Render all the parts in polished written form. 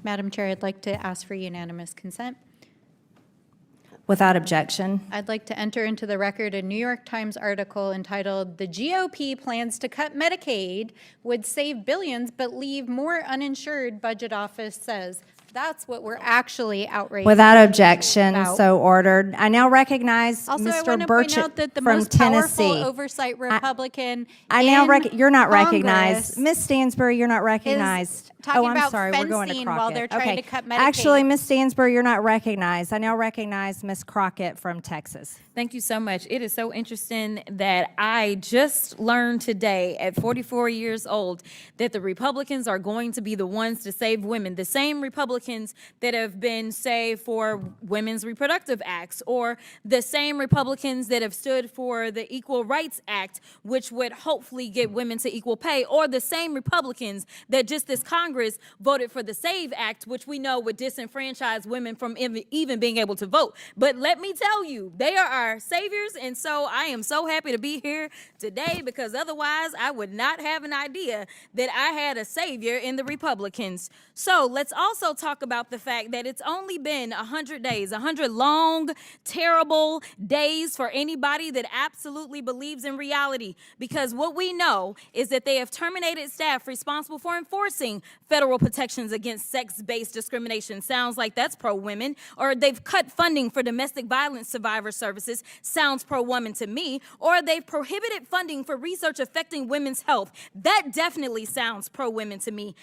Madam Chair, I'd like to ask for unanimous consent. Without objection. I'd like to enter into the record a New York Times article entitled, "The GOP plans to cut Medicaid would save billions but leave more uninsured," budget office says. That's what we're actually outraged Without objection, about. so ordered. I now recognize Also, I want Mr. to Burchett point out that the from most powerful Tennessee. oversight Republican You're not Congress recognized. Ms. Stansbury, you're not recognized. talking I'm about sorry, we're going to fencing Crockett. while they're trying to cut Medicaid. Actually, Ms. Stansbury, you're not recognized. I now recognize Ms. Crockett from Texas. Thank you so much. It is so interesting that I just learned today at 44 years old that the Republicans are going to be the ones to save women. The same Republicans that have been, say, for women's reproductive acts, or the same Republicans that have stood for the Equal Rights Act, which would hopefully get women to equal pay, or the same Republicans that just this Congress voted for the SAVE Act, which we know would disenfranchise women from even being able to vote. But let me tell you, they are our saviors, and so I am so happy to be here today, because otherwise I would not have an idea that I had a savior in the Republicans. So let's also talk about the fact that it's only been 100 days, 100 long, terrible days for anybody that absolutely believes in reality, because what we know is that they have terminated staff responsible for enforcing federal protections against sex-based discrimination. Sounds like that's pro-women. Or they've cut funding for domestic violence survivor services. Sounds pro-woman to me. Or they've prohibited funding for research affecting women's health. That definitely sounds pro-women to me.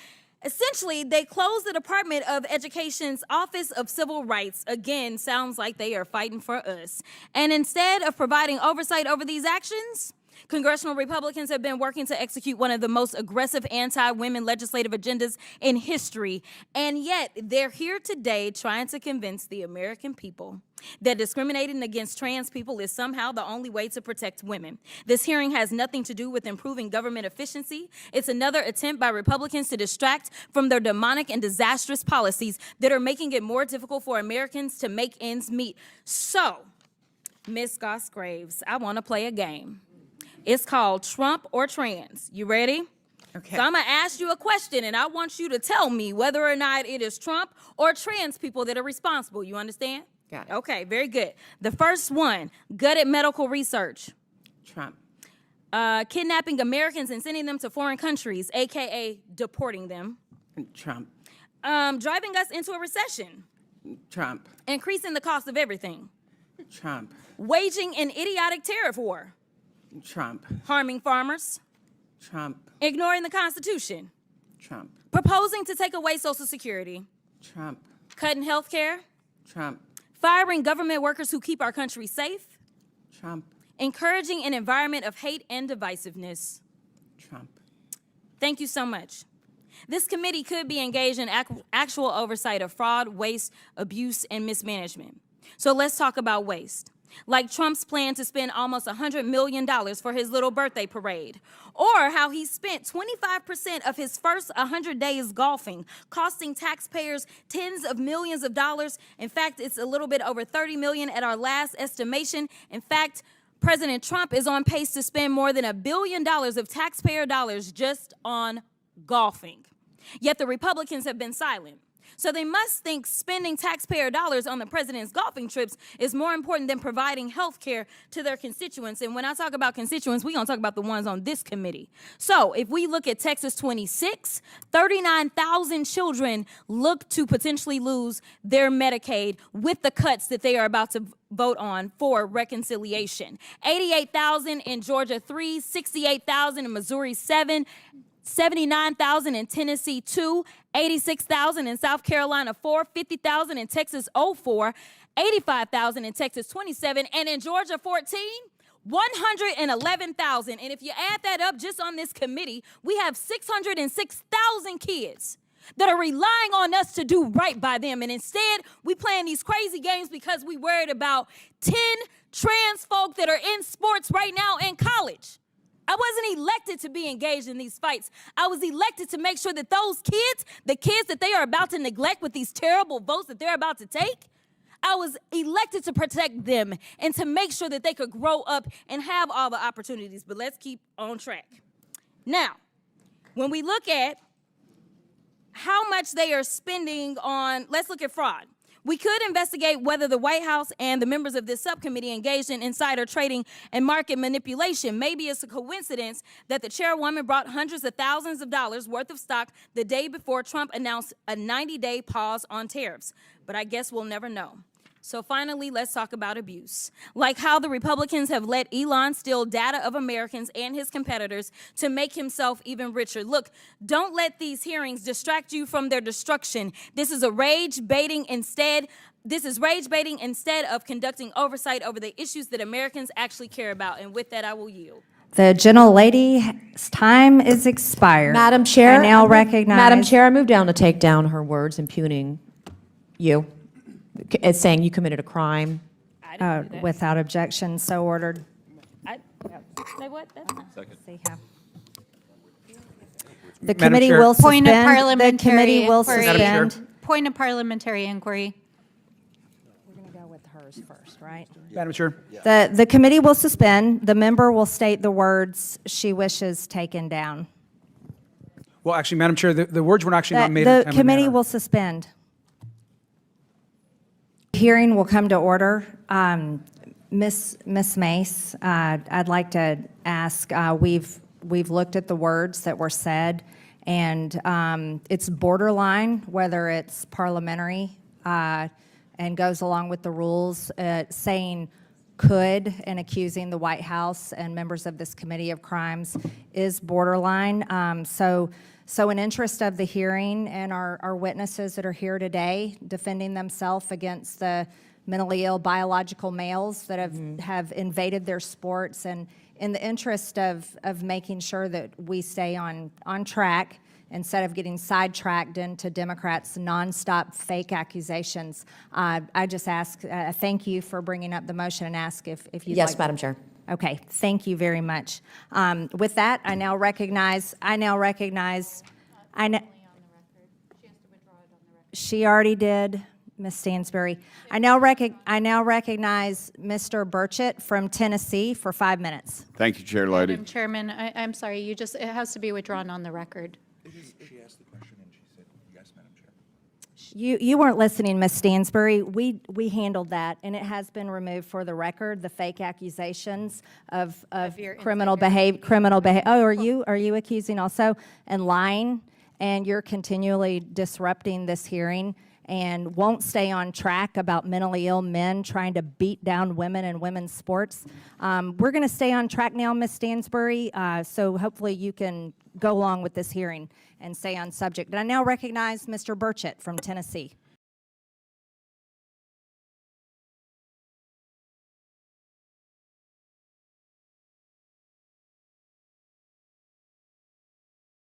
Essentially, they closed the Department of Education's Office of Civil Rights. Again, sounds like they are fighting for us. And instead of providing oversight over these actions, congressional Republicans have been working to execute one of the most aggressive anti-women legislative agendas in history. And yet, they're here today trying to convince the American people that discriminating against trans people is somehow the only way to protect women. This hearing has nothing to do with improving government efficiency. It's another attempt by Republicans to distract from their demonic and disastrous policies that are making it more difficult for Americans to make ends meet. So, Ms. Goss-Graves, I want to play a game. It's called Trump or Trans. You ready? Okay. So I'm going to ask you a question, and I want you to tell me whether or not it is Trump or trans people that are responsible. You understand? Got it. Okay, very good. The first one, gutted medical research. Trump. Kidnapping Americans and sending them to foreign countries, a.k.a. deporting them. Trump. Driving us into a recession. Trump. Increasing the cost of everything. Trump. Waging an idiotic tariff war. Trump. Harming farmers. Trump. Ignoring the Constitution. Trump. Proposing to take away Social Security. Trump. Cutting health care. Trump. Firing government workers who keep our country safe. Trump. Encouraging an environment of hate and divisiveness. Trump. Thank you so much. This committee could be engaged in actual oversight of fraud, waste, abuse, and mismanagement. So let's talk about waste. Like Trump's plan to spend almost $100 million for his little birthday parade, or how he spent 25% of his first 100 days golfing, costing taxpayers tens of millions of dollars. In fact, it's a little bit over $30 million at our last estimation. In fact, President Trump is on pace to spend more than $1 billion of taxpayer dollars just on golfing. Yet the Republicans have been silent. So they must think spending taxpayer dollars on the president's golfing trips is more important than providing health care to their constituents. And when I talk about constituents, we're going to talk about the ones on this committee. So if we look at Texas 26, 39,000 children look to potentially lose their Medicaid with the cuts that they are about to vote on for reconciliation. 88,000 in Georgia 3, 68,000 in Missouri 7, 79,000 in Tennessee 2, 86,000 in South Carolina 4, 50,000 in Texas 04, 85,000 in Texas 27, and in Georgia 14, 111,000. And if you add that up just on this committee, we have 606,000 kids that are relying on us to do right by them. And instead, we playing these crazy games because we worried about 10 trans folk that are in sports right now in college. I wasn't elected to be engaged in these fights. I was elected to make sure that those kids, the kids that they are about to neglect with these terrible votes that they're about to take, I was elected to protect them and to make sure that they could grow up and have all the opportunities. But let's keep on track. Now, when we look at how much they are spending on, let's look at fraud. We could investigate whether the White House and the members of this subcommittee engaged in insider trading and market manipulation. Maybe it's a coincidence that the chairwoman brought hundreds of thousands of dollars worth of stock the day before Trump announced a 90-day pause on tariffs. But I guess we'll never know. So finally, let's talk about abuse. Like how the Republicans have let Elon steal data of Americans and his competitors to make himself even richer. Look, don't let these hearings distract you from their destruction. This is rage baiting instead of conducting oversight over the issues that Americans actually care about. And with that, I will yield. The gentlelady's time is expired. Madam Chair. I now recognize. Madam Chair, I move down to take down her words impugning you. It's saying you committed a crime. Without objection, so ordered. Say what? That's not. See how. The committee Chair. will Point of suspend. The parliamentary committee will inquiry. Madam suspend. Point of parliamentary inquiry. We're going to go with hers first, right? Madam Chair. The committee will suspend. The member will state the words she wishes taken down. Well, actually, Madam Chair, the words were actually not made in a The timely committee manner. will suspend. Hearing will come to order. Ms. Mace, I'd like to ask, we've looked at the words that were said, and it's borderline, whether it's parliamentary and goes along with the rules, saying could and accusing the White House and members of this committee of crimes is borderline. So in interest of the hearing and our witnesses that are here today defending themselves against the mentally ill biological males that have invaded their sports, and in the interest of making sure that we stay on track instead of getting sidetracked into Democrats' nonstop fake accusations, I just ask, thank you for bringing up the motion and ask if you'd like. Yes, Madam Chair. Okay, thank you very much. With that, I now recognize, she already did, Ms. Stansberry. I now recognize Mr. Burchett from Tennessee for 5 minutes. Thank you, Chair Lady. Madam Chairman, I'm sorry, it has to be withdrawn on the record. She asked the question and she said, yes, Madam Chair. You weren't listening, Ms. Stansberry. We handled that, and it has been removed for the record, the fake accusations of your criminal behavior. Oh, are you accusing also? And lying, and you're continually disrupting this hearing and won't stay on track about mentally ill men trying to beat down women in women's sports. We're going to stay on track now, Ms. Stansberry, so hopefully you can go along with this hearing and stay on subject. And I now recognize Mr. Burchett from Tennessee.